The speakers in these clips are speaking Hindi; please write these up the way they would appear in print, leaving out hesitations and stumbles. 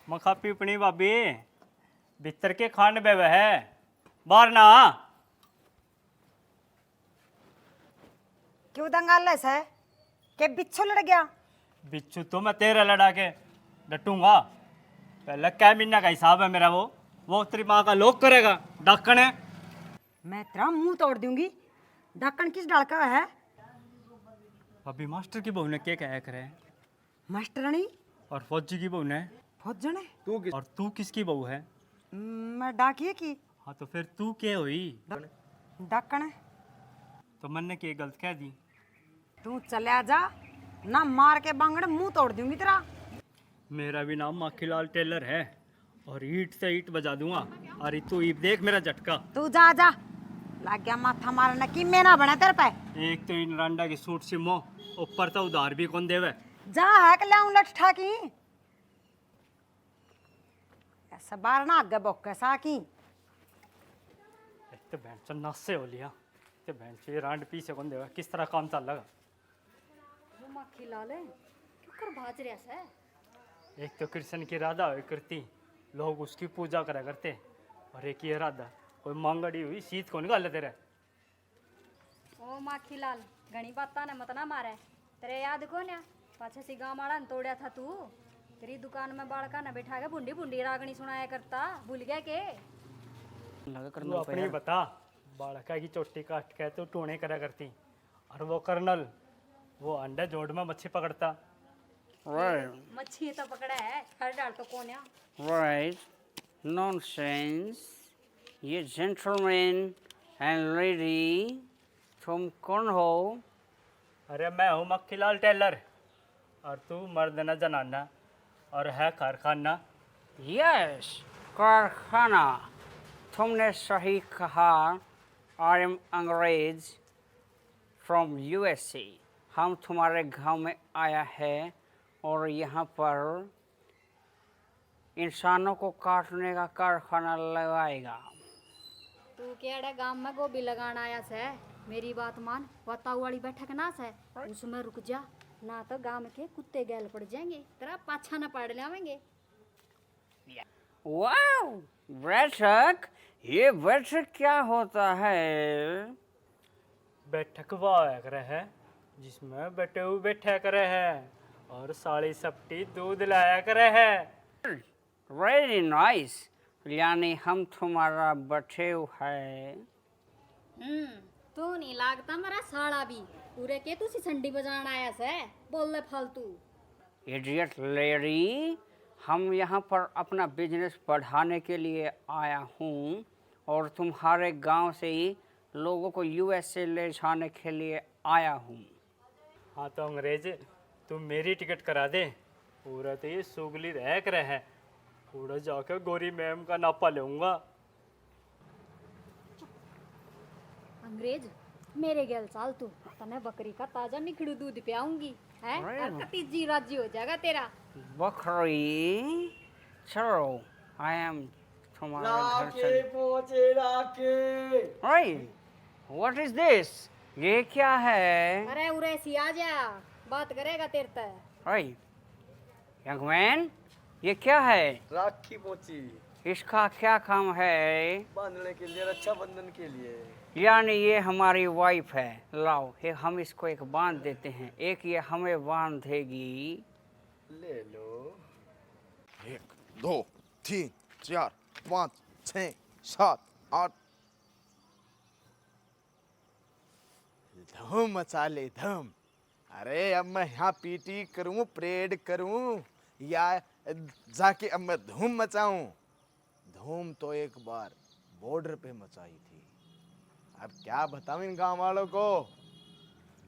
मखा पीपनी भाभी भीतर के खांड बेवे है बाहर ना। क्यों दंगालस है के बिच्छू लड़ गया? बिच्छू तो मैं तेरे लड़ा के डटूंगा। पहले क्या महीना का हिसाब है मेरा। वो तेरी माँ का लोग करेगा ढक्कन है। मैं तेरा मुंह तोड़ दूंगी। ढक्कन किस डाल का है? अभी मास्टर की बहू ने क्या कहा करे मास्टरानी और फौजी की बहू ने। फौजन है। और तू किसकी बहू है? मैं डाकिए की हाँ तो फिर तू क्या हुई? ढक्कन है। तो मैंने क्या गलत कह दी? तू चले जा ना मार के बांगड़ मुंह तोड़ दूंगी तेरा। मेरा भी नाम माखीलाल टेलर है और ईट से ईट बजा दूंगा। अरे तू ईट देख मेरा झटका। तू जा जा लग गया माथा मारने की मैं ना बना तेरे पे। एक तो इन रांडा की सूट सिमो ऊपर तो उधार भी कौन देवे। जा है के लाऊं लठ ठाकी ऐसा बार ना आगे बोके साकी। एक तो बहन चो नस्से हो लिया। तो बहन चो ये रांड पीछे कौन देवे किस तरह काम चल लगा। वो मक्खी लाल है क्यों कर भाज रहा है? एक तो कृष्ण की राधा हुई करती लोग उसकी पूजा करा करते और एक ये राधा कोई मांगड़ी हुई सीत कौन गाले तेरे। ओ मक्खी लाल घनी बाता ने मत ना मारे। तेरे याद को ना पाछे सी गाँव वाला ने तोड़ा था तू। तेरी दुकान में बालका न बैठा के बुंडी बुंडी रागनी सुनाया करता भूल गया के? तू अपनी बता बालका की चोटी काट के तो टूने करा करती और वो कर्नल वो अंडे जोड़ में मच्छी पकड़ता। Right, मच्छी तो पकड़ा है हर डाल तो कौन है? right. Nonsense. ये gentleman and lady, तुम कौन हो? अरे मैं हूँ मक्खीलाल टेलर और तू मर्द न जनाना और है कारखाना। Yes, कारखाना। तुमने सही कहा। I am अंग्रेज from USA. हम तुम्हारे गांव में आया है और यहाँ पर इंसानों को काटने का कारखाना लगाएगा। तू केड़े गांव में गोभी लगाना आया से? मेरी बात मान बताऊ वाली बैठक ना से उसमें रुक जा ना तो गांव के कुत्ते गैल पड़ जाएंगे तेरा पाछा ना पाड़ लावेंगे। वाओ, बैठक। ये बैठक क्या होता है? बैठक वाया करे है जिसमें बैठे हुए बैठा करे है और साड़ी सपटी दूध लाया करे है। Very nice. यानी हम तुम्हारा बटेव है। तू नहीं लागता मेरा साड़ा भी पूरे के तू सिसंडी बजाना आया से बोल ले फालतू। इडियट लेडी, हम यहाँ पर अपना बिजनेस बढ़ाने के लिए आया हूँ और तुम्हारे गांव से ही लोगों को यूएसए ले जाने के लिए आया हूँ। हाँ तो अंग्रेज तू मेरी टिकट करा दे। पूरा तो ये सुगली रह करे है पूरा जाकर गोरी मैम का नापा लूंगा। अंग्रेज मेरे गैल चाल तू तने बकरी का ताजा निखड़ू दूध पियाऊंगी है और कतीजी राजी हो जाएगा तेरा। बकरी, चलो, आई एम तुम्हारे घर राके चल। पहुंचे राके। ओए, व्हाट इज दिस? ये क्या है? अरे उरे सी आ जा बात करेगा तेरे ते। ओए, यंग मैन, ये क्या है? राखी पहुंची इसका क्या काम है? बांधने के लिए, रक्षाबंधन के लिए। यानी ये हमारी वाइफ है। लाओ, हम इसको एक बांध देते हैं, एक ये हमें बांधेगी। ले लो। 1 2 3 4 5 6 7 8। धूम मचा ले धूम। अरे अब मैं यहाँ पीटी करूँ परेड करूँ या जाके अब मैं धूम मचाऊं। धूम तो एक बार बॉर्डर पे मचाई थी। अब क्या बताऊं इन गांव वालों को।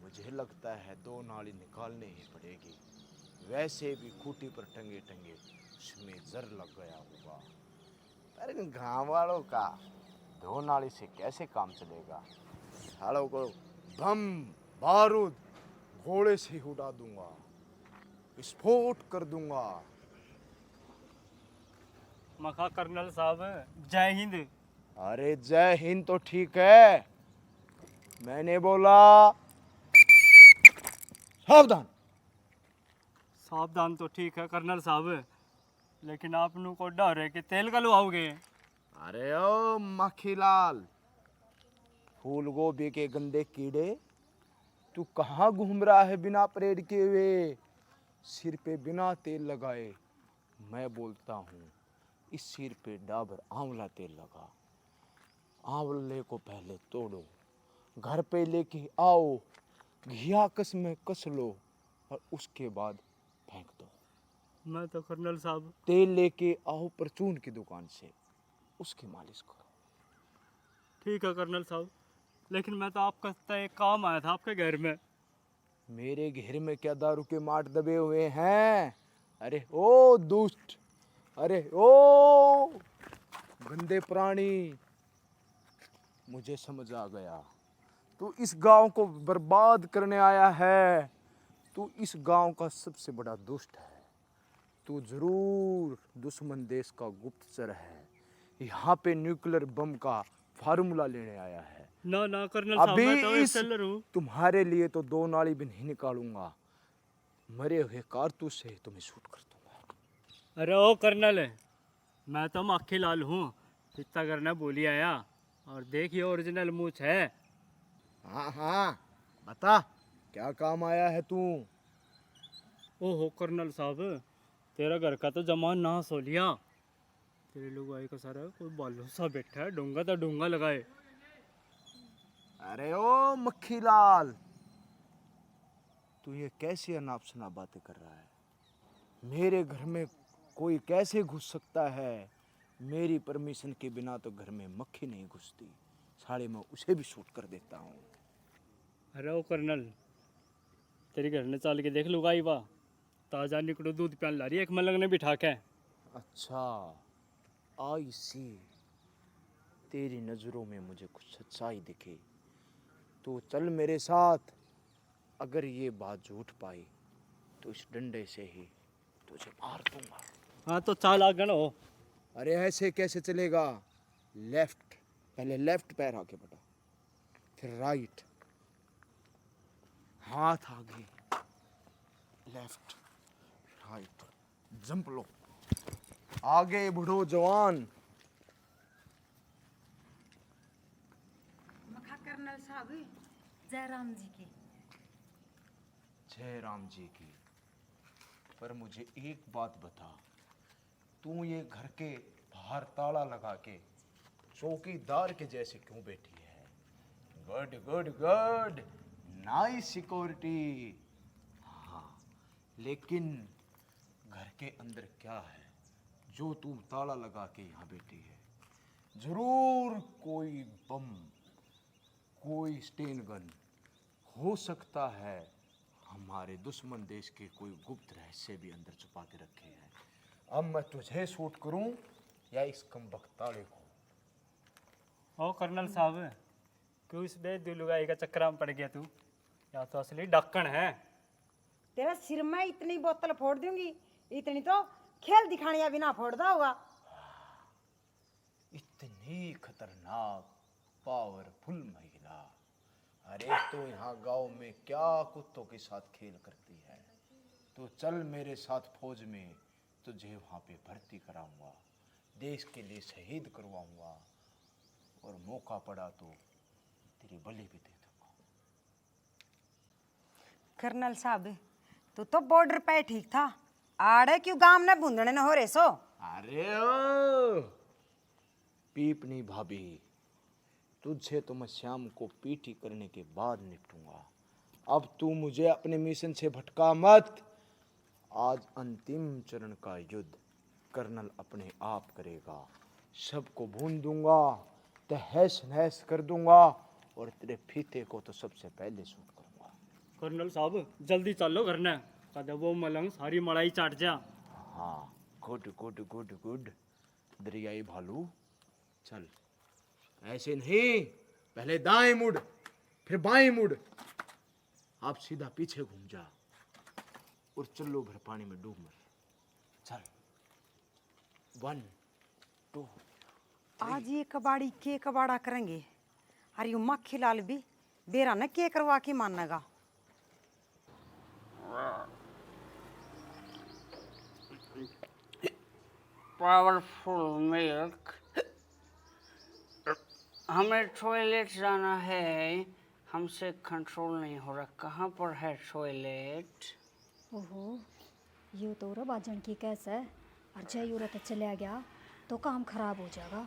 मुझे लगता है 2 नाली निकालनी ही पड़ेगी। वैसे भी खूटी पर टंगे टंगे उसमें जर लग गया होगा। पर इन गांव वालों का 2 नाली से कैसे काम चलेगा। सालों को बम बारूद घोड़े से ही उड़ा दूंगा, विस्फोट कर दूंगा। मखा कर्नल साहब जय हिंद। अरे जय हिंद तो ठीक है, मैंने बोला सावधान। सावधान तो ठीक है कर्नल साहब लेकिन आप नु को डर है कि तेल का लुआओगे। अरे ओ मक्खीलाल, फूल गोभी के गंदे कीड़े, तू कहाँ घूम रहा है बिना परेड के हुए, सिर पे बिना तेल लगाए। मैं बोलता हूँ इस सिर पे डाबर आंवला तेल लगा, आंवले को पहले तोड़ो, घर पे लेके आओ, घिया कस में कस लो और उसके बाद फेंक दो। मैं तो कर्नल साहब, तेल लेके आओ परचून की दुकान से, उसकी मालिश करो। ठीक है कर्नल साहब, लेकिन मैं तो आपका एक काम आया था आपके घर में। मेरे घेर में क्या दारू के माट दबे हुए हैं? अरे ओ दुष्ट, अरे ओ गंदे प्राणी, मुझे समझ आ गया, तू इस गांव को बर्बाद करने आया है। तू इस गांव का सबसे बड़ा दुष्ट है। तू जरूर दुश्मन देश का गुप्तचर है, यहाँ पे न्यूक्लियर बम का फार्मूला लेने आया है। ना ना कर्नल साहब, मैं तो अभी एक इस सेलर हूँ। तुम्हारे लिए तो 2 नाली भी नहीं निकालूंगा, मरे हुए कारतूस से तुम्हें शूट कर दूंगा। अरे ओ कर्नल, मैं तो मक्खीलाल हूँ, इतना करना बोली आया। और देखिए ओरिजिनल मूछ है। हाँ हाँ, बता क्या काम आया है तू? ओहो कर्नल साहब, तेरा घर का तो जमान ना सो लिया। तेरे लोग आए का सारा कोई बालू सा बैठा है, डोंगा तो डोंगा लगाए। अरे ओ मक्खीलाल, तू ये कैसी अनाप शनाप बातें कर रहा है? मेरे घर में कोई कैसे घुस सकता है? मेरी परमिशन के बिना तो घर में मक्खी नहीं घुसती। साले मैं उसे भी शूट कर देता हूँ। अरे ओ कर्नल, तेरी घर ने चाल के देख लूगा आई वाह, ताजा निकलो दूध प्यान ला रही है एक मलंग ने बिठा के। अच्छा, आई सी, तेरी नज़रों में मुझे कुछ सच्चाई दिखी। तो चल मेरे साथ, अगर ये बात झूठ पाई तो इस डंडे से ही तुझे मार दूंगा। हाँ तो चाल आगन हो। अरे ऐसे कैसे चलेगा? लेफ्ट, पहले लेफ्ट पैर आगे बढ़ा, फिर राइट, हाथ आगे, लेफ्ट राइट, जंप लो, आगे बढ़ो जवान। मखा कर्नल साहब, जय राम जी की। जय राम जी की। पर मुझे एक बात बता, तू ये घर के बाहर ताला लगा के चौकीदार के जैसे क्यों बैठी है? Good good good, nice security. हाँ, लेकिन घर के अंदर क्या है जो तू ताला लगा के यहाँ बैठी है? जरूर कोई बम, कोई स्टेन गन, हो सकता है हमारे दुश्मन देश के कोई गुप्त रहस्य भी अंदर छुपा के रखे हैं। अब मैं तुझे शूट करूं या इस कमबख्त ताले को? ओ कर्नल साहब, क्यों इस बेदुलुगाई का चक्कर में पड़ गया तू? या तो असली डक्कन है। तेरा सिर में इतनी बोतल फोड़ दूंगी, इतनी तो खेल दिखाने बिना फोड़ता होगा। इतनी खतरनाक पावरफुल महिला, अरे तो यहाँ गांव में क्या कुत्तों के साथ खेल करती है? तो चल मेरे साथ फौज में, तुझे वहाँ पे भर्ती कराऊंगा, देश के लिए शहीद करवाऊंगा, और मौका पड़ा तो तेरी बलि भी दे दूंगा। कर्नल साहब, तू तो बॉर्डर पे ठीक था, आड़े क्यों गांव ने बूंदने न हो रे सो? अरे ओ पीपनी भाभी, तुझसे तो मैं शाम को पीटी करने के बाद निपटूंगा। अब तू मुझे अपने मिशन से भटका मत। आज अंतिम चरण का युद्ध कर्नल अपने आप करेगा। सबको भून दूंगा, तहस नहस कर दूंगा, और तेरे फीते को तो सबसे पहले शूट करूंगा। कर्नल साहब जल्दी चलो घर ने, कद वो मलंग सारी मड़ाई चाट जा। हाँ, गुड गुड गुड गुड, दरियाई भालू, चल। ऐसे नहीं, पहले दाएं मुड़, फिर बाएं मुड़, आप सीधा पीछे घूम जा, और चलो भर पानी में डूब मर। चल, 1 2। आज ये कबाड़ी के कबाड़ा करेंगे, अरे यू मक्खीलाल भी बेरा न के करवा के मानेगा। Powerful milk. हमें टॉयलेट जाना है, हमसे कंट्रोल नहीं हो रहा। कहाँ पर है टॉयलेट? ओहो, ये तो रो बाजन की कैसे है, और जय यूरत चला गया तो काम खराब हो जाएगा।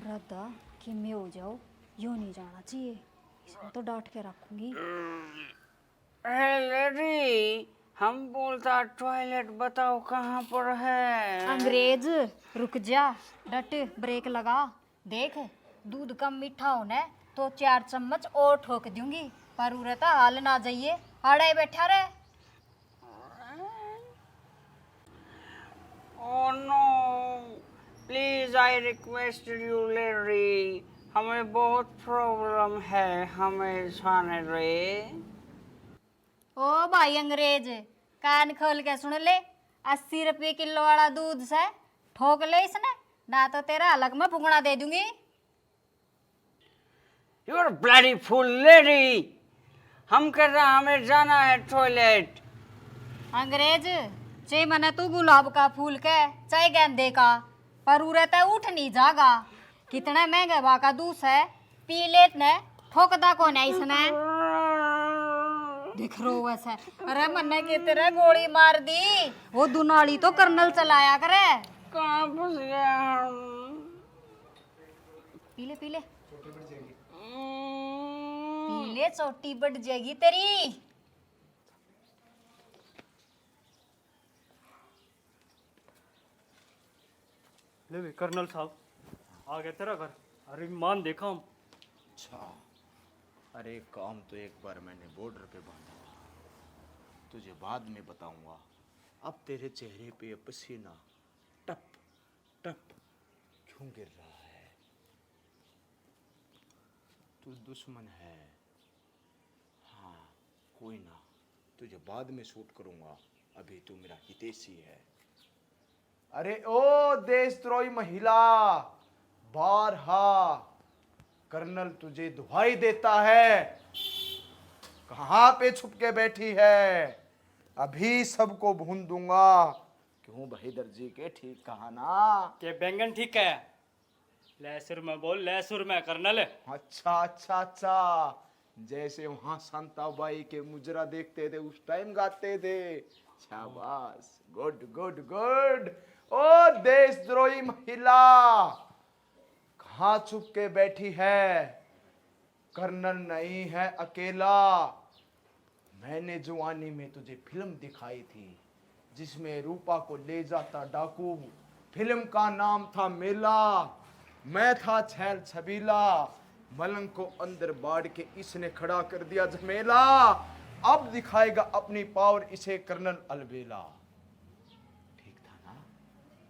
रद्दा कि मैं हो जाओ, यूँ नहीं जाना चाहिए, इसको तो डांट के रखूंगी। लेडी, हम बोलता टॉयलेट बताओ कहाँ पर है। अंग्रेज रुक जा, डट ब्रेक लगा। देख दूध कम मीठा होना तो 4 चम्मच और ठोक दूंगी, पर उरता हाल ना जाइए, आड़े बैठा रहे। Oh no, please I request you lady, हमें बहुत प्रॉब्लम है, हमें जाने दे। ओ भाई अंग्रेज, कान खोल के सुन ले, 80 रुपये किलो वाला दूध से ठोक ले इसने, ना तो तेरा अलग में फुकना दे दूंगी। You are bloody fool lady, हम कह रहे हमें जाना है टॉयलेट। अंग्रेज, चे मने तू गुलाब का फूल के चाहे गेंदे का, पर उड़ता उठ नहीं जागा। कितने महंगे बा का दूध है, पी लेट ने ठोकदा कौन है इसने। दिख रो वैसे, अरे मन्ने की तेरे गोली मार दी, वो दुनाली तो कर्नल चलाया करे। कहाँ फंस गया हम? पीले पीले पीले, चोटी बढ़ जाएगी तेरी। ले भी कर्नल साहब, आ गया तेरा घर। अरे मान देखा हम। अच्छा, अरे काम तो एक बार मैंने बॉर्डर पे बांधा, तुझे बाद में बताऊंगा। अब तेरे चेहरे पे ये पसीना टप टप क्यों गिर रहा है? तू दुश्मन है। हाँ, कोई ना, तुझे बाद में शूट करूंगा, अभी तू मेरा हितैषी है। अरे ओ देशद्रोही महिला, बारहा कर्नल तुझे दुहाई देता है, कहाँ पे छुप के बैठी है? अभी सबको भून दूंगा। क्यों बहादुर जी के ठीक कहा ना? के बैंगन ठीक है। लहसुर में बोल, लहसुर में कर्नल। अच्छा अच्छा अच्छा, जैसे वहां शांताबाई के मुजरा देखते थे उस टाइम गाते थे। शाबाश, गुड गुड गुड। ओ देशद्रोही महिला, कहाँ छुप के बैठी है? कर्नल नहीं है अकेला। मैंने जवानी में तुझे फिल्म दिखाई थी जिसमें रूपा को ले जाता डाकू। फिल्म का नाम था मेला, मैं था छैल छबीला। मलंग को अंदर बाढ़ के इसने खड़ा कर दिया झमेला। अब दिखाएगा अपनी पावर इसे कर्नल अलबेला। ठीक था ना?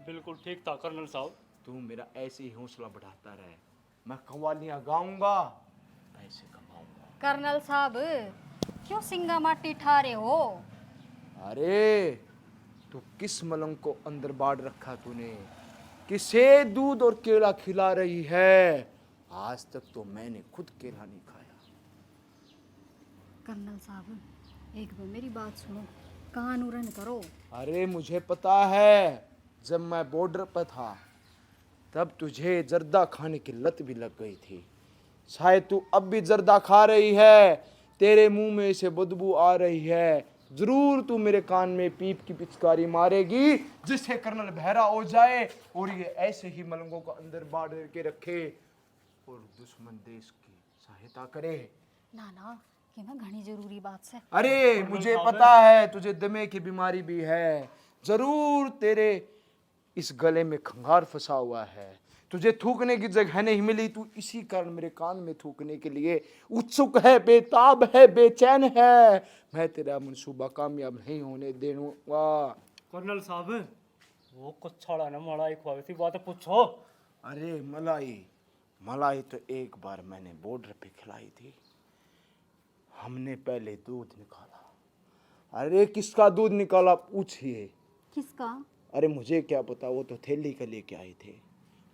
बिल्कुल ठीक था कर्नल साहब। तू मेरा ऐसे ही हौसला बढ़ाता रहे, मैं कव्वालियां गाऊंगा, पैसे कमाऊंगा। कर्नल साहब, क्यों सिंगा माटी ठारे हो? अरे तू किस मलंग को अंदर बाढ़ रखा तूने? किसे दूध और केला खिला रही है? आज तक तो मैंने खुद केला नहीं खाया। कर्नल साहब, एक बार मेरी बात सुनो, कान उरन करो। अरे मुझे पता है, जब मैं बॉर्डर पर था तब तुझे जर्दा खाने की लत भी लग गई थी। शायद तू अब भी जर्दा खा रही है, तेरे मुंह में से बदबू आ रही है। जरूर तू मेरे कान में पीप की पिचकारी मारेगी जिससे कर्नल बहरा हो जाए और ये ऐसे ही मलंगों को अंदर बाढ़ के रखे और दुश्मन देश की सहायता करे। ना ना, कि मैं घनी जरूरी बात से। अरे मुझे पता है तुझे दमे की बीमारी भी है, जरूर तेरे इस गले में खंगार फंसा हुआ है। तुझे थूकने की जगह नहीं मिली, तू इसी कारण मेरे कान में थूकने के लिए उत्सुक है, बेताब है, बेचैन है। मैं तेरा मंसूबा कामयाब नहीं होने दूंगा। कर्नल साहब, वो कुछ छोड़ा ना मलाई खुआ थी, बात पूछो। अरे मलाई, मलाई तो एक बार मैंने बॉर्डर पे खिलाई थी। हमने पहले दूध निकाला। अरे किसका दूध निकाला पूछिए। किसका? अरे मुझे क्या पता, वो तो थैली का लेके आए थे,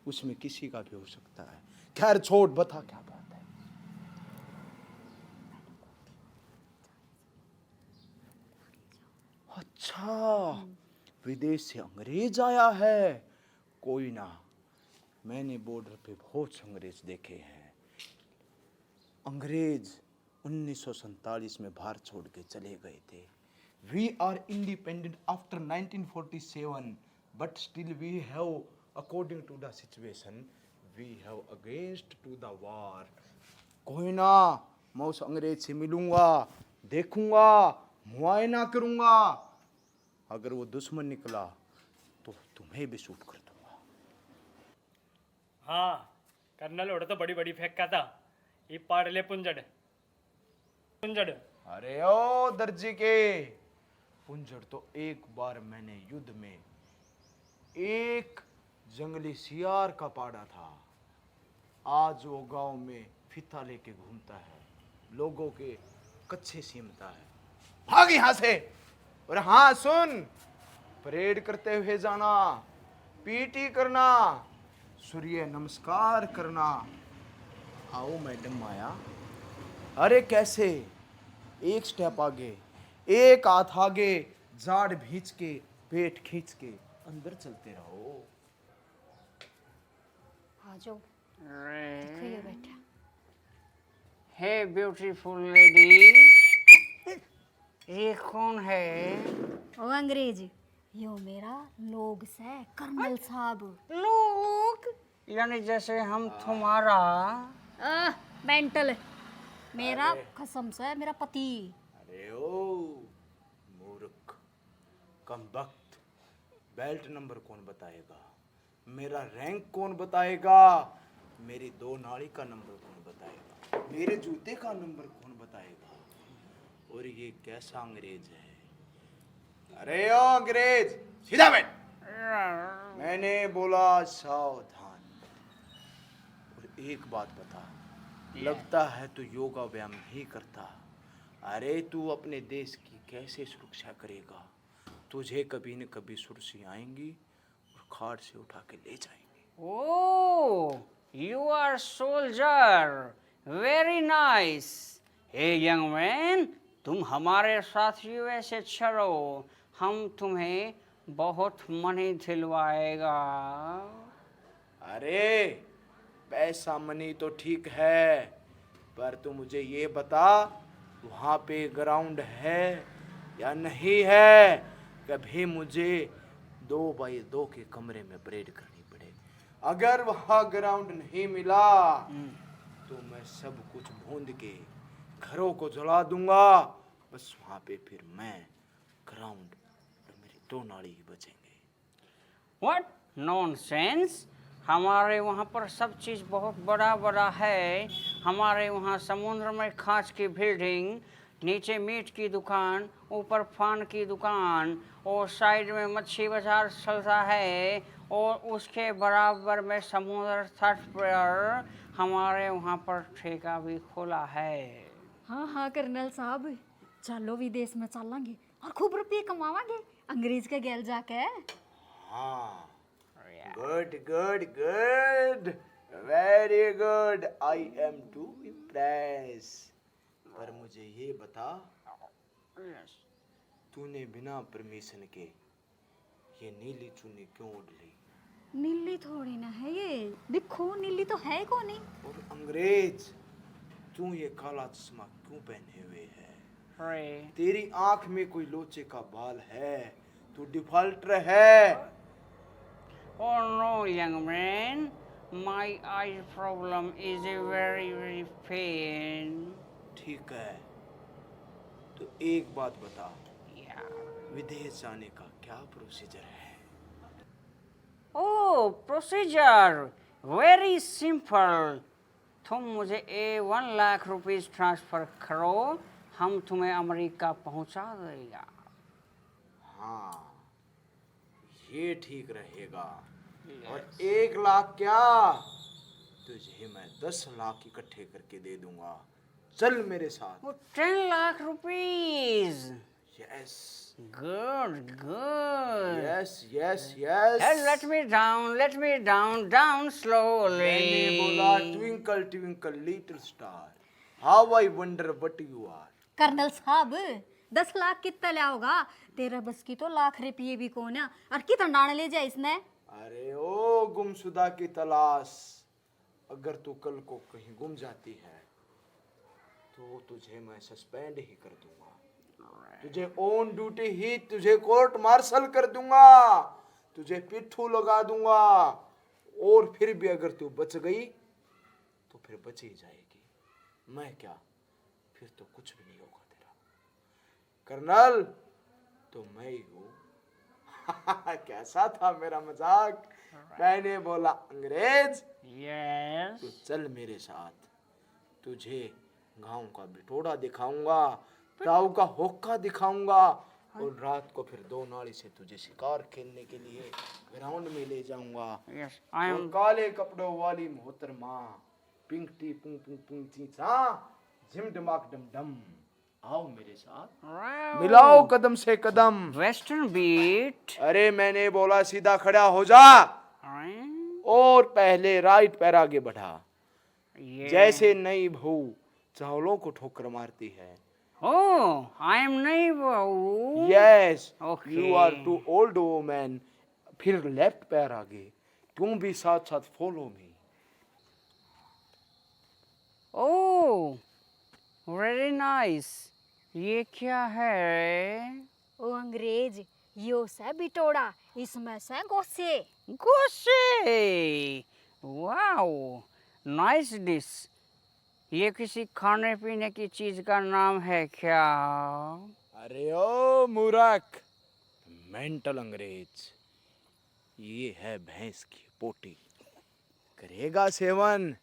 उसमें किसी का भी हो सकता है। खैर छोड़, बता क्या बात है। अच्छा, विदेश से अंग्रेज आया है। कोई ना, मैंने बॉर्डर पे बहुत अंग्रेज देखे हैं। अंग्रेज 1947 में भारत छोड़ के चले गए थे। We are independent after 1947, but still we have according to the situation we have against to the war. कोई ना, मैं उस अंग्रेज से मिलूंगा, देखूंगा, मुआयना करूंगा। अगर वो दुश्मन निकला तो तुम्हें भी शूट कर दूंगा। हाँ कर्नल ओढ़ तो बड़ी बड़ी फेंका था, ये पाड़ ले पुंजड़ पुंजड़। अरे ओ दर्जी के पुंजड़ तो एक बार मैंने युद्ध में एक जंगली सियार का पाड़ा था। आज वो गांव में फीता लेके घूमता है, लोगों के कच्चे सीमता है। भाग यहां से। और हाँ सुन, परेड करते हुए जाना, पीटी करना, सूर्य नमस्कार करना। आओ मैडम माया। अरे कैसे, एक स्टेप आगे, एक हाथ आगे, जाड़ भींच के, पेट खींच के अंदर चलते रहो। आ जाओ, देखो ये बैठा। हे ब्यूटीफुल लेडी, ये कौन है? ओ अंग्रेज, यो मेरा लोग से कर्नल साहब। लोग यानी जैसे हम तुम्हारा। मेंटल, मेरा कसम से मेरा पति। अरे ओ मूर्ख, कम वक्त, बेल्ट नंबर कौन बताएगा? मेरा रैंक कौन बताएगा? मेरी 2 नाड़ी का नंबर कौन बताएगा? मेरे जूते का नंबर कौन बताएगा? और ये कैसा अंग्रेज है? अरे ओ अंग्रेज, सीधा बैठ। मैंने बोला सावधान। और एक बात बता, लगता है तू योगा व्यायाम नहीं करता। अरे तू अपने देश की कैसे सुरक्षा करेगा? तुझे कभी न कभी सुरसी आएंगी और खाट से उठा के ले जाएंगे। ओह, you are soldier, very nice. Hey young man, तुम हमारे साथ यूएसए चलो, हम तुम्हें बहुत मनी दिलवाएगा। अरे पैसा मनी तो ठीक है, पर तू मुझे ये बता, वहाँ पे ग्राउंड है या नहीं है? कभी मुझे 2x2 के कमरे में परेड करनी पड़े। अगर वहाँ ग्राउंड नहीं मिला तो मैं सब कुछ भूंद के घरों को जला दूंगा। बस वहाँ पे फिर मैं, ग्राउंड और मेरी 2 नाड़ी ही बचेंगे। What nonsense! हमारे वहाँ पर सब चीज़ बहुत बड़ा बड़ा है। हमारे वहाँ समुद्र में खांच की बिल्डिंग, नीचे मीट की दुकान, ऊपर फान की दुकान, और साइड में मच्छी बाजार चलता है, और उसके बराबर में समुद्र तट पर हमारे वहाँ पर ठेका भी खुला है। हाँ हाँ कर्नल साहब, चलो विदेश में चलेंगे और खूब रुपये कमावांगे अंग्रेज के गैल जाके। हाँ, good good good, very good, I am too impress. पर मुझे ये बता, तूने बिना परमिशन के ये नीली चुन्नी क्यों ओढ़ ली? नीली थोड़ी ना है ये, देखो नीली तो है कौन नहीं। और अंग्रेज, तू ये काला चश्मा क्यों पहने हुए है? तेरी आंख में कोई लोचे का बाल है? तू डिफॉल्टर है? Oh no, young man, my eye problem is a very pain. ठीक है, तो एक बात बता, Yeah. विदेश जाने का क्या प्रोसीजर है? Oh, procedure, very simple. तुम मुझे 1 लाख रुपीस ट्रांसफर करो, हम तुम्हें अमेरिका पहुंचा देगा। हाँ, ये ठीक रहेगा। और 1 लाख क्या, तुझे मैं 10 लाख इकट्ठे करके दे दूंगा। चल मेरे साथ। वो 10 lakh rupees. Yes Good, good. Yes yes yes. Let me down, down slowly. मैंने बोला twinkle twinkle little star, how I wonder what you are. Colonel साहब 10 लाख कितना लिया होगा? तेरा बस की तो लाख रुपये भी कौन है, और कितना डाल ले जाए इसने? अरे ओ गुमशुदा की तलाश, अगर तू कल को कहीं गुम जाती है तो तुझे मैं सस्पेंड ही कर दूंगा, तुझे ऑन ड्यूटी ही तुझे कोर्ट मार्शल कर दूंगा, तुझे पिट्ठू लगा दूंगा। और फिर भी अगर तू बच गई तो फिर बच ही जाएगी, मैं क्या, फिर तो कुछ भी नहीं होगा तेरा। कर्नल तो मैं ही हूँ। कैसा था मेरा मजाक? मैंने बोला अंग्रेज यस तू चल मेरे साथ, तुझे गांव का बिटोड़ा दिखाऊंगा, ताऊ का होक्का दिखाऊंगा, और रात को फिर 2 नाली से तुझे शिकार खेलने के लिए ग्राउंड में ले जाऊंगा। यस आई और एम काले कपड़ों वाली मोहतरमा, पिंक टी पुंग पुंग पुंग चीचा, झिम डमाक डम डम, आओ मेरे साथ, मिलाओ कदम से कदम। वेस्टर्न बीट अरे मैंने बोला सीधा खड़ा हो जा और पहले राइट पैर आगे बढ़ा, जैसे नई बहू चावलों को ठोकर मारती है। ओह आई एम नहीं बहू yes Okay. You are too old woman. फिर लेफ्ट पैर आगे, तुम भी साथ साथ follow me. Oh very nice. ये क्या है? ओ अंग्रेज, यो से बिटोड़ा, इसमें से गोसे। गोसे वाओ नाइस डिश। ये किसी खाने पीने की चीज का नाम है क्या? अरे ओ मूर्ख, मेंटल अंग्रेज, ये है भैंस की पोटी, करेगा सेवन।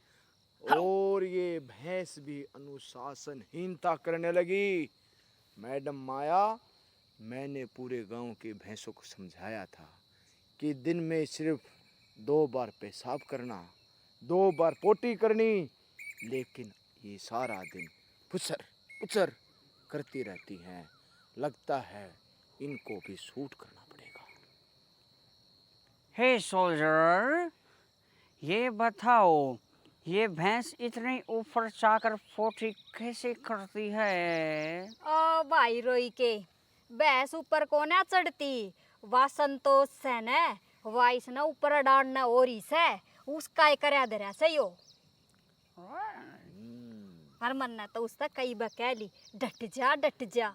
और ये भैंस भी अनुशासनहीनता करने लगी। मैडम माया, मैंने पूरे गांव की भैंसों को समझाया था कि दिन में सिर्फ 2 बार पेशाब करना, 2 बार पोटी करनी, लेकिन ये सारा दिन पुचर पुचर करती रहती हैं। लगता है इनको भी सूट करना पड़ेगा। हे सोल्जर, ये बताओ ये भैंस इतनी ऊपर जाकर पोटी कैसे करती है? ओ भाई रोई के, भैंस ऊपर को ना चढ़ती, वा संतोष से न, वा इसने ऊपर डालना और इसे उसका ही करया दे रहा सही हो। हर मन्ना तो उसका कई बकैली, डट जा डट जा।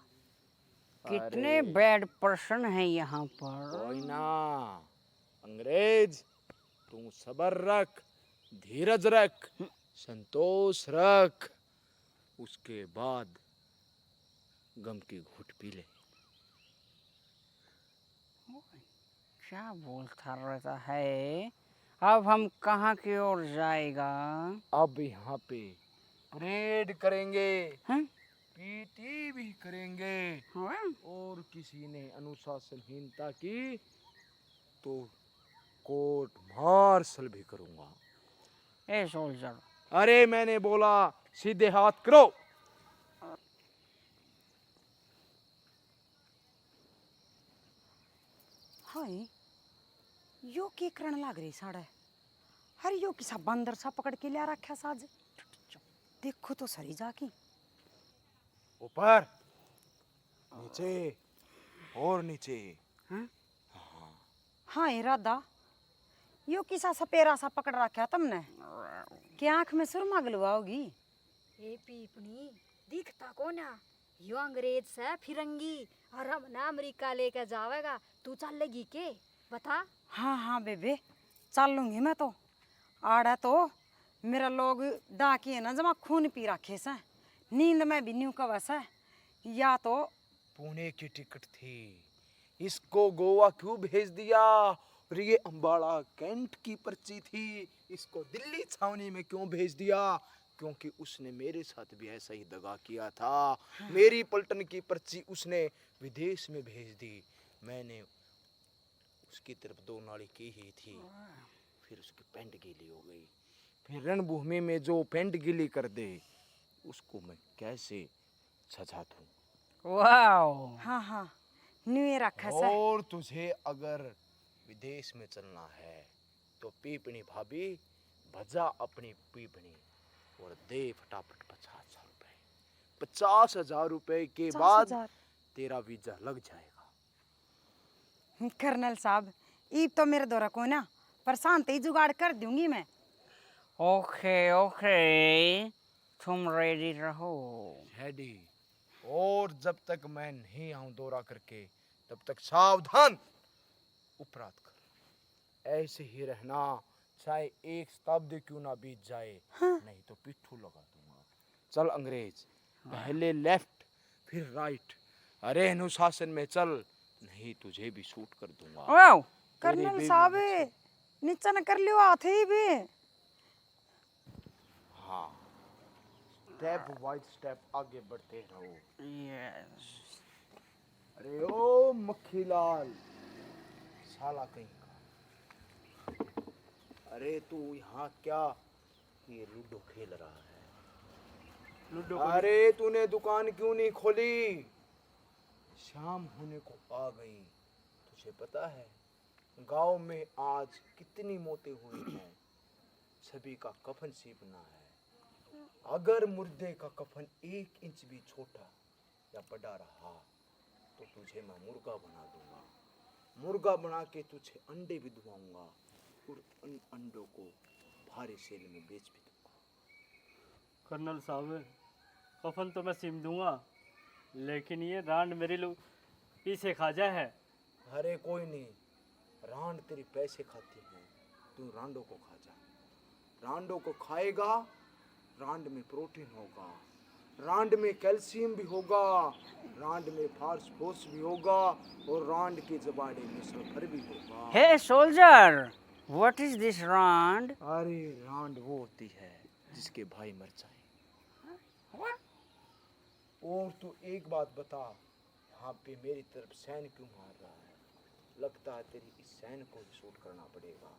कितने बैड पर्सन है यहाँ पर। कोई ना अंग्रेज, तू सब्र रख, धीरज रख, संतोष रख, उसके बाद गम की घूंट पी ले। क्या बोलता रहता है? अब हम कहाँ की ओर जाएगा? अब यहाँ पे परेड करेंगे, हैं? पीटी भी करेंगे, हाँ? और किसी ने अनुशासनहीनता की तो कोर्ट मार्शल भी करूंगा। ए सोल्जर, अरे मैंने बोला सीधे हाथ करो। हाय, यो के करण लाग रही साड़ा? अरे यो किसा बंदर सा पकड़ के लिया रखा साज। देखो तो सरी जाकी। ऊपर, नीचे, और नीचे। हाँ इरादा, यो किसा सपेरा सा पकड़ रखा तुमने? क्या आंख में सुरमा गलवाओगी? ए पीपनी, दिखता को ना, यो अंग्रेज से फिरंगी और हम ना अमेरिका लेकर जावेगा, तू चल लेगी के बता? हाँ हाँ बेबे, चल लूंगी मैं तो। आड़ा तो मेरा लोग डाकिए ना जमा खून पी रखे से, नींद में भी न्यू कवस है। या तो पुणे की टिकट थी, इसको गोवा क्यों भेज दिया? और ये अंबाला कैंट की पर्ची थी, इसको दिल्ली छावनी में क्यों भेज दिया? क्योंकि उसने मेरे साथ भी ऐसा ही दगा किया था। मेरी पलटन की पर्ची उसने विदेश में भेज दी, मैंने उसकी तरफ 2 नाली की ही थी, फिर उसकी पैंट गीली हो गई। फिर रणभूमि में जो पैंट गीली कर दे उसको मैं कैसे सजा दूं? वाओ हाँ हाँ न्यू ईयर रखा से। और तुझे अगर विदेश में चलना है तो पीपनी भाभी भजा अपनी पीपनी और दे फटाफट 50,000 रुपए। 50,000 रुपए के बाद 50,000? तेरा वीजा लग जाएगा। कर्नल साहब, ईब तो मेरे द्वारा को ना, पर शांति जुगाड़ कर दूंगी मैं। ओके ओके, तुम रेडी रहो। हैडी, और जब तक मैं नहीं आऊं दौरा करके तब तक सावधान। उपरात कर ऐसे ही रहना, चाहे एक शताब्दी क्यों ना बीत जाए। नहीं तो पिट्ठू लगा दूंगा। चल अंग्रेज, पहले लेफ्ट फिर राइट, अरे अनुशासन में चल, नहीं तुझे भी शूट कर दूंगा। वाओ, कर्नल बेबी साहब बच्चे। नीचा न कर लियो हाथ ही भी। हाँ, स्टेप बाय स्टेप आगे बढ़ते रहो। यस। अरे ओ मक्खीलाल, साला कहीं का, अरे तू यहाँ क्या ये लूडो खेल रहा है? लूडो अरे तूने दुकान क्यों नहीं खोली? शाम होने को आ गई, तुझे पता है गांव में आज कितनी मौतें हुई हैं। सभी का कफन सीपना है। अगर मुर्दे का कफन 1 इंच भी छोटा या बड़ा रहा तो तुझे मैं मुर्गा बना दूंगा। मुर्गा बना के तुझे अंडे भी दुआऊंगा और उन अंडों को भारी सेल में बेच भी दूंगा। कर्नल साहब, कफन तो मैं सिम दूंगा, लेकिन ये रांड मेरे लोग पीछे खा जाए है। अरे कोई नहीं, रांड तेरी पैसे खाती है, तू रांडो को खा जा। रांडो को खाएगा, रांड में प्रोटीन होगा, रांड में कैल्शियम भी होगा, रांड में फास्फोरस भी होगा और रांड के जबाड़े में सल्फर भी होगा। हे सोल्जर, व्हाट इज दिस रांड? अरे रांड वो होती है जिसके भाई मर जाए। और तू एक बात बता, यहाँ पे मेरी तरफ सैन क्यों मार रहा है? लगता है तेरी इस सैन को ही शूट करना पड़ेगा।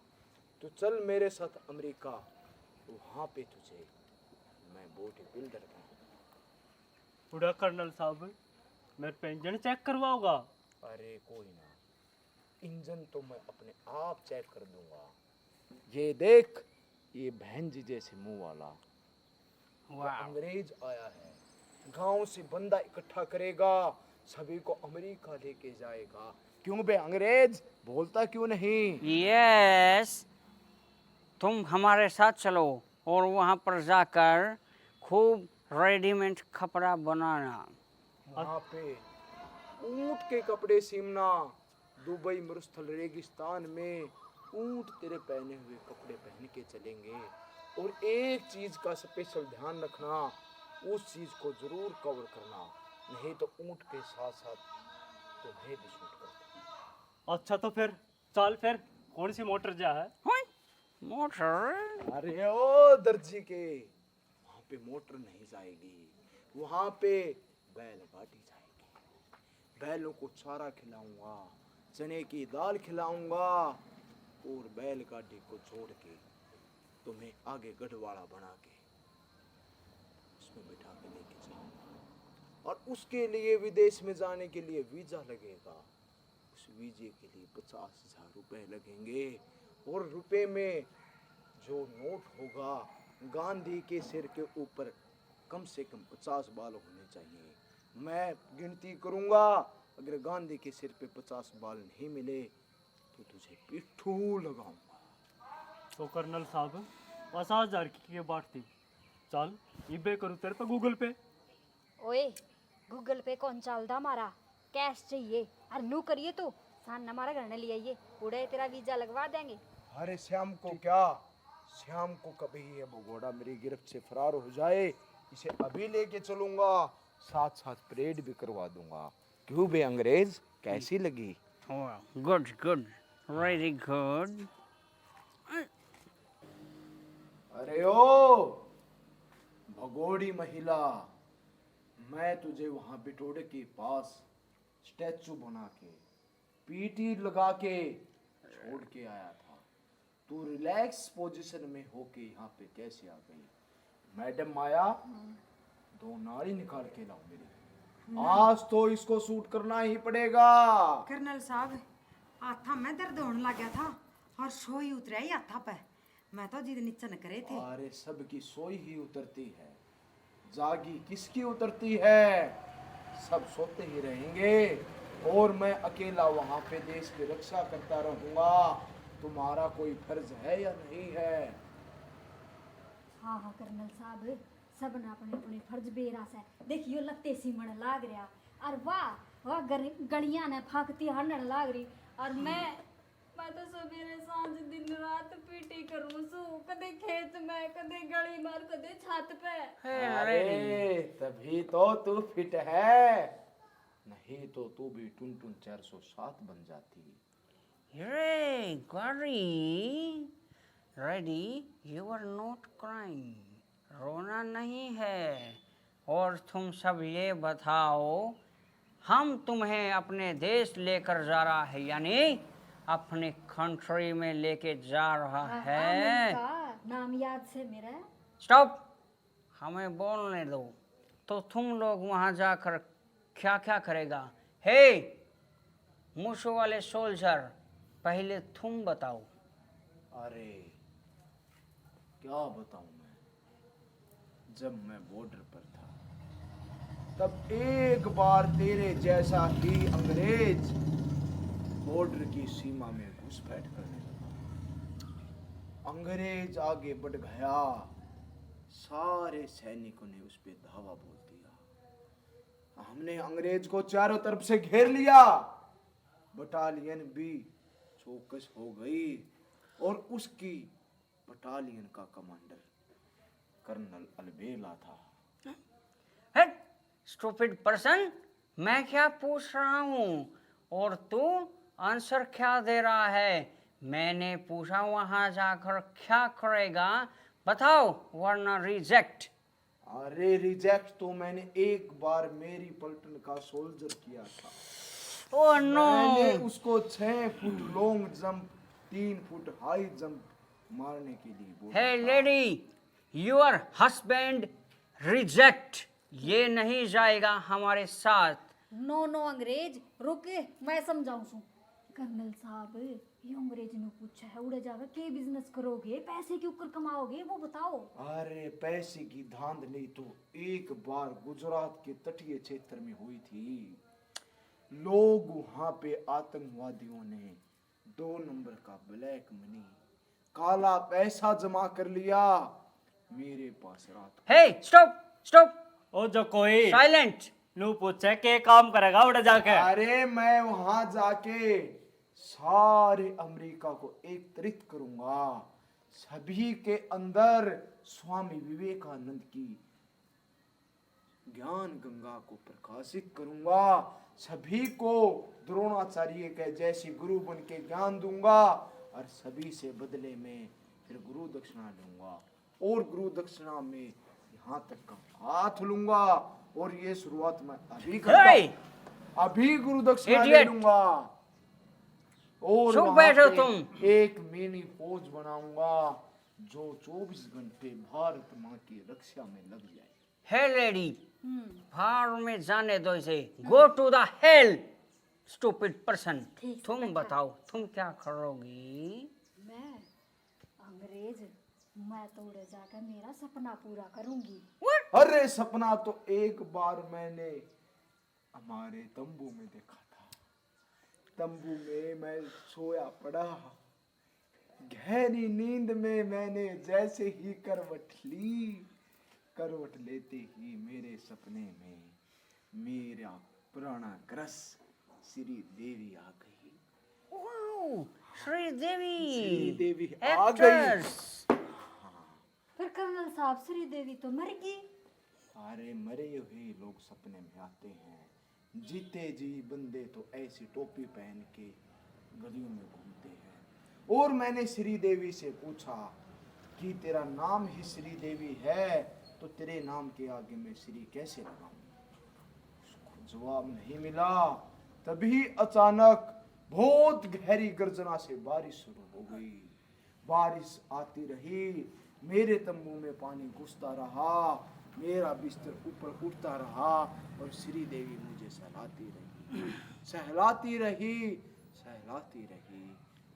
तू चल मेरे साथ अमेरिका, वहाँ पे तुझे मैं बॉडी बिल्डर बनाऊंगा। बूढ़ा कर्नल साहब, मेरे पे इंजन चेक करवाओगा? अरे कोई ना, इंजन तो मैं अपने आप चेक कर दूंगा। ये देख, ये बहन जी जैसे मुंह वाला वाओ, अंग्रेज आया है, गांव से बंदा इकट्ठा करेगा, सभी को अमेरिका लेके जाएगा। क्यों बे अंग्रेज, बोलता क्यों नहीं? यस, तुम हमारे साथ चलो और वहाँ पर जाकर खूब रेडीमेड कपड़ा बनाना। वहाँ पे ऊंट के कपड़े सीमना। दुबई मरुस्थल रेगिस्तान में ऊंट तेरे पहने हुए कपड़े पहन के चलेंगे। और एक चीज का स्पेशल ध्यान रखना, उस चीज को जरूर कवर करना, नहीं तो ऊंट के साथ साथ तुम्हें भी शूट कर देंगे। अच्छा तो फिर चल, फिर कौन सी मोटर जा है? होय, मोटर? अरे ओ दर्जी के, वहाँ पे मोटर नहीं जाएगी, वहाँ पे बैलगाड़ी जाएगी। बैलों को चारा खिलाऊंगा, चने की दाल खिलाऊंगा और बैलगाड़ी को छोड़ के तुम्हें आगे गढ़वाड़ा बना के उसमें बिठा के लेके जाऊंगा। और उसके लिए विदेश में जाने के लिए वीजा लगेगा। उस वीजे के लिए 50,000 रुपए लगेंगे और रुपए में जो नोट होगा, गांधी के सिर के ऊपर कम से कम 50 बाल होने चाहिए। मैं गिनती करूंगा, अगर गांधी के सिर पे 50 बाल नहीं मिले तो तुझे पिट्ठू लगाऊंगा। तो कर्नल साहब, 50,000 की बात थी। चल ईबे करूँ तेरे पे गूगल पे। ओए, गूगल पे कौन चलता हमारा? कैश चाहिए और नू करिए तो सान हमारा घर ने ले आइए, उड़े तेरा वीजा लगवा देंगे। अरे श्याम को क्या, श्याम को कभी ये भगोड़ा मेरी गिरफ्त से फरार हो जाए, इसे अभी लेके चलूंगा, साथ साथ परेड भी करवा दूंगा। क्यों बे अंग्रेज, कैसी लगी? Good good, very good. अरे ओ भगोड़ी महिला, मैं तुझे वहां बिटोड़े के पास स्टैचू बना के पीटी लगा के छोड़ के आया था। तू रिलैक्स पोजीशन में होके यहाँ पे कैसे आ गई? मैडम माया, 2 नाड़ी निकाल के लाओ मेरी, आज तो इसको शूट करना ही पड़ेगा। कर्नल साहब, हाथा में दर्द होने लग गया था और सोई उतरा ही हाथा पे। मैं तो जिद नीचे न करे थे। अरे सबकी सोई ही उतरती है, जागी किसकी उतरती है? सब सोते ही रहेंगे, और मैं अकेला वहां पे देश की रक्षा करता रहूंगा। तुम्हारा कोई फर्ज है या नहीं है? हाँ हाँ कर्नल साहब, सब ने अपने अपने फर्ज बेरास है। देखियो लत्ते सीमण लाग रहा, और वाह वाह गलियां ने फाकती हंडन लाग रही, और मैं तो सवेरे सांझ दिन रात पीटी करूं सू, कदे खेत में, कदे गली मार, कदे छत पे। अरे तभी तो तू फिट है, नहीं तो तू भी टुन टुन 407 बन जाती। Hey, Gary, ready? You are not crying. रोना नहीं है। और तुम सब ये बताओ, हम तुम्हें अपने देश लेकर जा रहा है, यानी अपने कंट्री में लेके जा रहा है। अमेरिका नाम याद से मेरा। स्टॉप, हमें बोलने दो। तो तुम लोग वहां जाकर क्या क्या करेगा? हे मूसू वाले सोल्जर, पहले तुम बताओ। अरे क्या बताऊं मैं, जब मैं बॉर्डर पर था तब एक बार तेरे जैसा ही अंग्रेज बॉर्डर की सीमा में घुसपैठ करने लगा। अंग्रेज आगे बढ़ गया, सारे सैनिकों ने उस पे धावा बोल दिया। हमने अंग्रेज को चारों तरफ से घेर लिया। बटालियन भी चौकस हो गई और उसकी बटालियन का कमांडर कर्नल अलबेला था। हेट स्टूपिड पर्सन, मैं क्या पूछ रहा हूँ और तू आंसर क्या दे रहा है? मैंने पूछा वहां जाकर क्या करेगा, बताओ, वरना रिजेक्ट। अरे रिजेक्ट तो मैंने एक बार मेरी पलटन का सोल्जर किया था। ओह नो, मैंने उसको 6 foot long jump, 3 foot high jump मारने के लिए बोला हे था। लेडी, योर हस्बैंड रिजेक्ट, ये नहीं जाएगा हमारे साथ। नो नो अंग्रेज रुके, मैं समझाऊं सू। कर्नल साहब, ये अंग्रेज ने पूछा है उड़े जाकर के बिजनेस करोगे, पैसे क्यों कर कमाओगे, वो बताओ। अरे पैसे की धांधली तो एक बार गुजरात के तटीय क्षेत्र में हुई थी। लोग वहां पे आतंकवादियों ने 2 नंबर का ब्लैक मनी, काला पैसा जमा कर लिया मेरे पास रात हे स्टॉप स्टॉप, ओ जो कोई साइलेंट। नू पूछे के काम करेगा उड़े जाके। अरे मैं वहां जाके सारे अमेरिका को एकत्रित करूंगा, सभी के अंदर स्वामी विवेकानंद की ज्ञान गंगा को प्रकाशित करूंगा, सभी को द्रोणाचार्य के जैसे गुरु बन के ज्ञान दूंगा और सभी से बदले में फिर गुरु दक्षिणा लूंगा और गुरु दक्षिणा में यहाँ तक का हाथ लूंगा। और ये शुरुआत मैं अभी करता हूं, अभी गुरु दक्षिणा ले Idiot! लूंगा और चुप वहां बैठो पे तुम। एक मिनी फौज बनाऊंगा जो 24 घंटे भारत माँ की रक्षा में लग जाए। हे लेडी, बाहर में जाने दो इसे। Go to the hell stupid person. ठीक, तुम अच्छा। बताओ तुम क्या करोगी? मैं अंग्रेज, मैं तो उड़े जाकर मेरा सपना पूरा करूंगी। अरे सपना तो एक बार मैंने हमारे तंबू में देखा था। तंबू में मैं सोया पड़ा, गहरी नींद में मैंने जैसे ही करवट ली, करवट लेते ही मेरे सपने में मेरा पुराना क्रश श्री देवी आ गई। वाओ, श्रीदेवी, श्रीदेवी आ गई। एक्ट्रेस। फिर कर्नल साहब, श्री देवी तो मर गई। अरे मरे हुए लोग सपने में आते हैं, जीते जी बंदे तो ऐसी टोपी पहन के गलियों में घूमते हैं। और मैंने श्री देवी से पूछा कि तेरा नाम ही श्री देवी है तो तेरे नाम के आगे मैं श्री कैसे लगाऊं? उसको जवाब नहीं मिला। तभी अचानक बहुत गहरी गर्जना से बारिश शुरू हो गई। बारिश आती रही, मेरे तंबू में पानी घुसता रहा, मेरा बिस्तर ऊपर उठता रहा और श्री देवी मुझे सहलाती रही, सहलाती रही, सहलाती रही।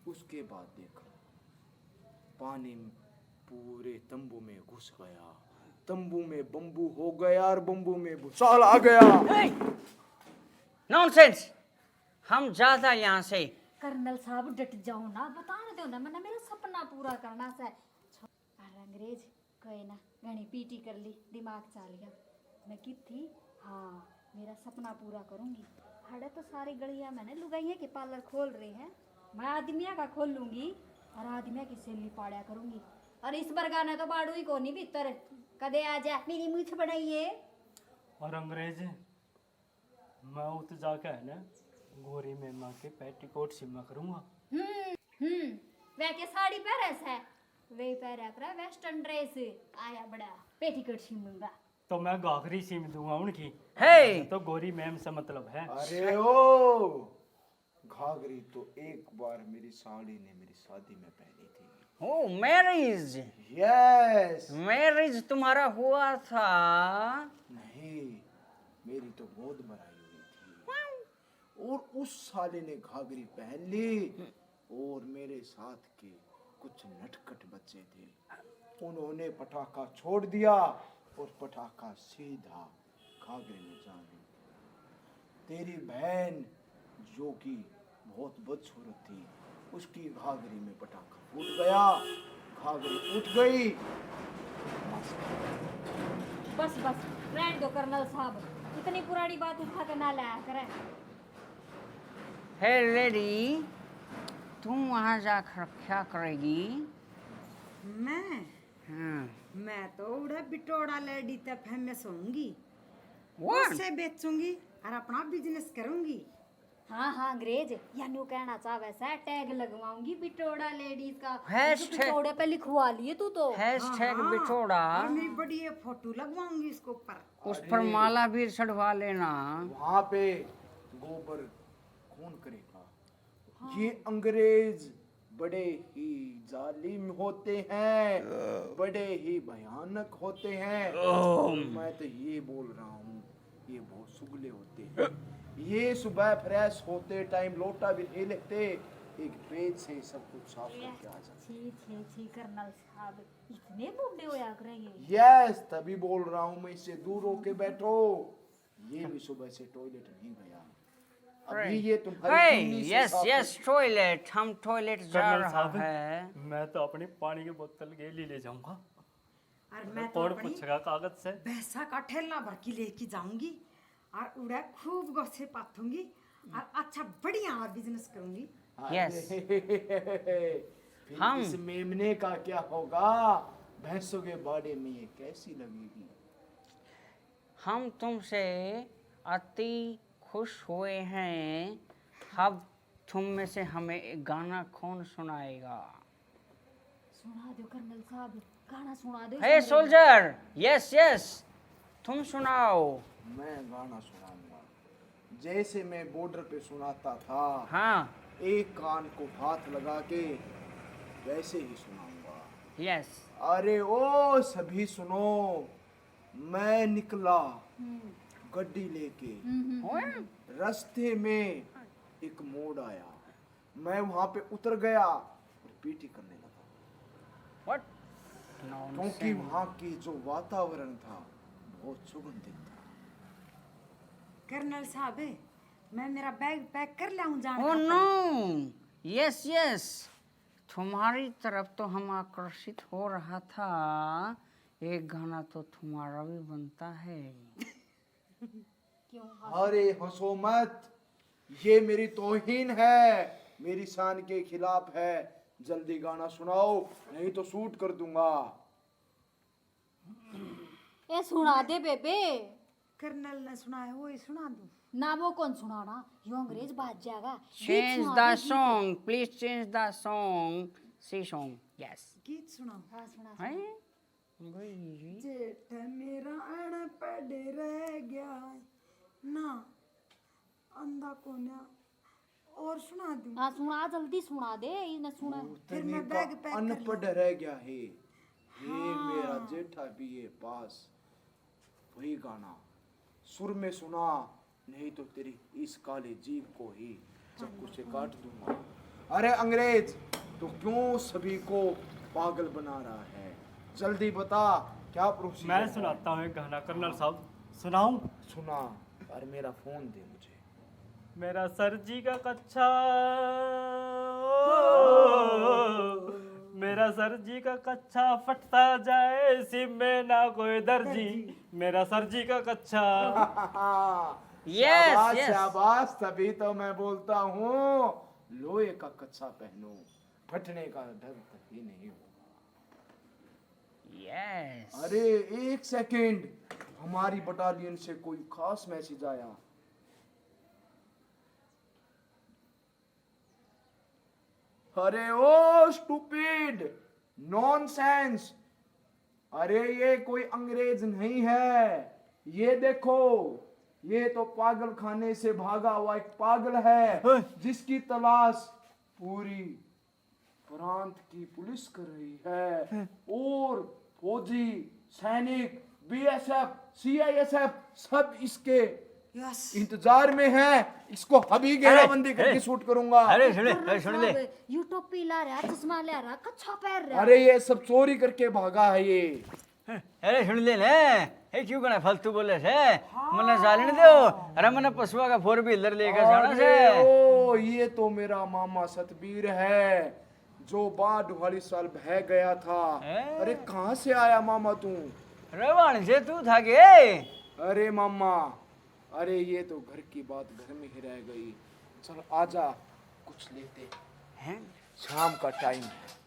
उसके बाद देखा पानी पूरे तंबू में घुस गया, तंबू में बंबू हो गया और बंबू में भूसाल आ गया। नॉनसेंस, हम जाता यहाँ से। कर्नल साहब डट जाओ ना, बताने दो ना, मैंने मेरा सपना पूरा करना से। अरे अंग्रेज कोई ना, घनी पीटी कर ली, दिमाग चाल गया। मैं की थी, हाँ मेरा सपना पूरा करूंगी। हड़े तो सारी गलियां मैंने लुगाइयां के पार्लर खोल रही है, मैं आदमिया का खोल लूंगी और आदमिया की सैलरी पाड़ा करूंगी। और इस बार गाना तो बाड़ू ही को नहीं भीतर, कदे आ जा मेरी मूछ बनाइए। और अंग्रेज मैं उत जाके है ना गोरी मेमा के पेटीकोट सिमा करूंगा। वे के साड़ी पहरे है, वे पहरा कर वेस्टर्न ड्रेस, आया बड़ा पेटीकोट सिमूंगा। तो मैं घाघरी सिम दूंगा उनकी। हे तो गोरी मैम से मतलब है। अरे ओ घाघरी तो एक बार मेरी साड़ी ने मेरी शादी में पहनी थी। ओ मैरिज, यस। मैरिज तुम्हारा हुआ था? नहीं, मेरी तो बहुत बड़ाई हुई थी और उस साले ने घाघरी पहन ली और मेरे साथ के कुछ नटखट बच्चे थे, उन्होंने पटाखा छोड़ दिया और पटाखा सीधा घाघरे में जा गिरा। तेरी बहन जो कि बहुत बदसूरत थी, उसकी घाघरी में पटाखा फूट गया, घाघरी उठ गई। बस बस रहने दो कर्नल साहब, इतनी पुरानी बात उठा के ना लाया करे। हे लेडी, तुम वहाँ जाकर क्या करेगी? मैं तो उड़ा बिटोड़ा लेडी तक फेमस होंगी, What? उससे बेचूंगी और अपना बिजनेस करूंगी। हाँ हाँ अंग्रेज, यानी वो कहना चाह वैसा टैग लगवाऊंगी बिटोड़ा लेडीज का। Hashtag- बिटोड़े पे लिखवा लिए तू तो। हैशटैग बिछोड़ा, और मेरी बड़ी ये फोटो लगवाऊंगी इसके ऊपर। उस पर माला भी चढ़वा लेना। वहां पे गोबर कौन करेगा? ये अंग्रेज बड़े ही जालिम होते हैं, बड़े ही भयानक होते हैं। मैं तो ये बोल रहा हूँ, ये बहुत सुगले होते हैं। ये सुबह फ्रेश होते टाइम लोटा भी नहीं लेते, एक पेज से सब कुछ साफ करके आ जाते। छी छी छी कर्नल साहब, इतने बूढ़े हो या करेंगे। यस, तभी बोल रहा हूँ मैं, इससे दूर होके बैठो। ये भी सुबह से टॉयलेट नहीं गया, अभी ये तुम्हारी चुन्नी से यस साफ यस टॉयलेट, हम टॉयलेट जा कर्नल रहा साहब है। मैं तो अपनी पानी की बोतल गेली ले जाऊंगा। और मैं तो कौन अपनी पूछेगा कागज से? भैंसा का ठेला भर के लेके जाऊंगी और उड़ा खूब गोसे पाथूंगी और अच्छा बढ़िया बिजनेस करूंगी। यस। फिर हम- इस मेमने का क्या होगा? भैंसों के बाड़े में ये कैसी लगेगी? हम तुमसे अति खुश हुए हैं। अब तुम में से हमें एक गाना कौन सुनाएगा? सुना दो कर्नल साहब, गाना सुना दो। हे सोल्जर, यस यस, तुम सुनाओ। मैं गाना सुनाऊंगा जैसे मैं बॉर्डर पे सुनाता था, हाँ एक कान को हाथ लगा के, वैसे ही सुनाऊंगा। यस। अरे ओ सभी सुनो, मैं निकला गड्डी लेके, रास्ते में एक मोड़ आया, मैं वहां पे उतर गया और पीटी करने लगा, व्हाट? क्योंकि वहां की जो वातावरण था बहुत सुगंधित था। कर्नल साहब, मैं मेरा बैग पैक कर लाऊं जाने ओह का? नो, यस यस, तुम्हारी तरफ तो हम आकर्षित हो रहा था। एक गाना तो तुम्हारा भी बनता है। क्यों? अरे हंसो मत, ये मेरी तौहीन है, मेरी शान के खिलाफ है। जल्दी गाना सुनाओ, नहीं तो शूट कर दूंगा। ये सुना दे बेबे। कर्नल ने सुनाया वो ही सुना दूं। ना वो कौन सुनाना, यो अंग्रेज बाज जाएगा। गीत Change सुना the दे, गीत। song, please change the song. See song, yes. गीत सुनाओ। हाँ सुना। हैं? जेठ मेरा अनपढ़ रह गया ना, अंधा कोन्या, और सुना दूं? हाँ सुना, जल्दी सुना दे, ये न सुना। फिर उतने मैं का बैग पैक कर अनपढ़ रह गया है, ये मेरा जेठा भी है पास। वही गाना सुर में सुना, नहीं तो तेरी इस काले जीभ को ही चाकू से काट दूंगा। अरे अंग्रेज, तो क्यों सभी को पागल बना रहा है? जल्दी बता, क्या प्रोसीजर मैं है? सुनाता हूँ एक गाना कर्नल साहब, सुनाऊं? सुना, और मेरा फोन दे मुझे। मेरा सर जी का कच्चा मेरा सर जी का कच्चा फटता जाए सिम में ना कोई दर्जी मेरा सर जी का कच्चा। Yes, शाबाश yes. शाबाश, तभी तो मैं बोलता हूँ लोहे का कच्चा पहनो, फटने का डर कभी नहीं होगा। Yes. अरे एक सेकंड, हमारी बटालियन से कोई खास मैसेज आया। अरे ओ स्टूपिड, नॉनसेंस, अरे ये कोई अंग्रेज नहीं है, ये देखो, ये तो पागल खाने से भागा हुआ एक पागल है जिसकी तलाश पूरी प्रांत की पुलिस कर रही है और फौजी, सैनिक, बीएसएफ, सीआईएसएफ सब इसके यस इंतजार में है। इसको अभी घेराबंदी करके शूट करूंगा। अरे सुन ले यू टोपी ला रहा चश्मा ले रहा कच्छा पहन रहा अरे ये सब चोरी करके भागा है ये। अरे सुन ले ने ए क्यों कना फालतू बोले से मने जाने दो। अरे मने पशुआ का 4 व्हीलर लेकर जाना से। अरे ओ ये तो मेरा मामा सतबीर है जो बाढ़ वाली साल बह गया था। अरे कहाँ से आया मामा तू? रवान से तू था गे। अरे मामा, अरे ये तो घर की बात घर में ही रह गई। चल आजा कुछ लेते हैं, शाम का टाइम है।